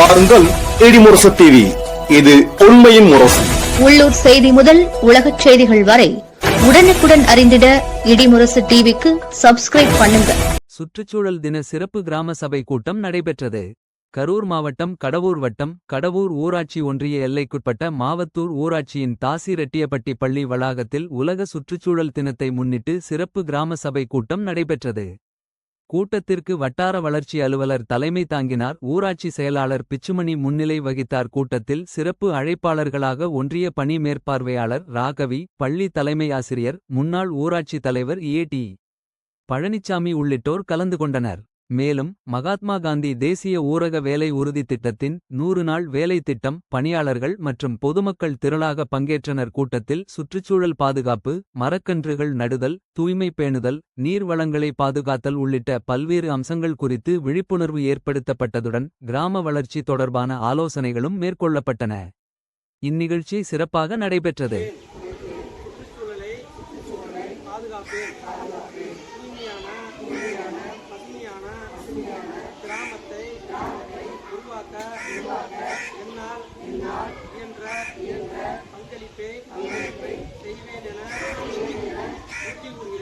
பாருங்கள் இடிமுரசு டிவி. இது உண்மையின் முரசு. உள்ளூர் செய்தி முதல் உலகச் செய்திகள் வரை உடனுக்குடன் அறிந்திட இடிமுரசு டிவிக்கு சப்ஸ்கிரைப் பண்ணுங்க. சுற்றுச்சூழல் தின சிறப்பு கிராம சபை கூட்டம் நடைபெற்றது. கரூர் மாவட்டம் கடவூர் வட்டம் கடவூர் ஊராட்சி ஒன்றிய எல்லைக்குட்பட்ட மாவத்தூர் ஊராட்சியின் தாசி ரெட்டியப்பட்டி பள்ளி வளாகத்தில் உலக சுற்றுச்சூழல் தினத்தை முன்னிட்டு சிறப்பு கிராம சபை கூட்டம் நடைபெற்றது. கூட்டத்திற்கு வட்டார வளர்ச்சி அலுவலர் தலைமை தாங்கினார். ஊராட்சி செயலாளர் பிச்சுமணி முன்னிலை வகித்தார். கூட்டத்தில் சிறப்பு அழைப்பாளர்களாக ஒன்றிய பணி மேற்பார்வையாளர் ராகவி, பள்ளி தலைமை ஆசிரியர், முன்னாள் ஊராட்சி தலைவர் ஏ.டி. பழனிச்சாமி உள்ளிட்டோர் கலந்து கொண்டனர். மேலும் மகாத்மா காந்தி தேசிய ஊரக வேலை உறுதி திட்டத்தின் 100 நாள் வேலை திட்டம் பணியாளர்கள் மற்றும் பொதுமக்கள் திரளாக பங்கேற்றனர். கூட்டத்தில் சுற்றுச்சூழல் பாதுகாப்பு, மரக்கன்றுகள் நடுதல், தூய்மை பேணுதல், நீர் வளங்களை பாதுகாத்தல் உள்ளிட்ட பல்வேறு அம்சங்கள் குறித்து விழிப்புணர்வு ஏற்படுத்தப்பட்டதுடன் கிராம வளர்ச்சி தொடர்பான ஆலோசனைகளும் மேற்கொள்ளப்பட்டன. இந்நிகழ்ச்சி சிறப்பாக நடைபெற்றது. கிராமத்தை உருவாக்க என்னால் இயன்ற பங்களிப்பை செய்வேன் என உறுதி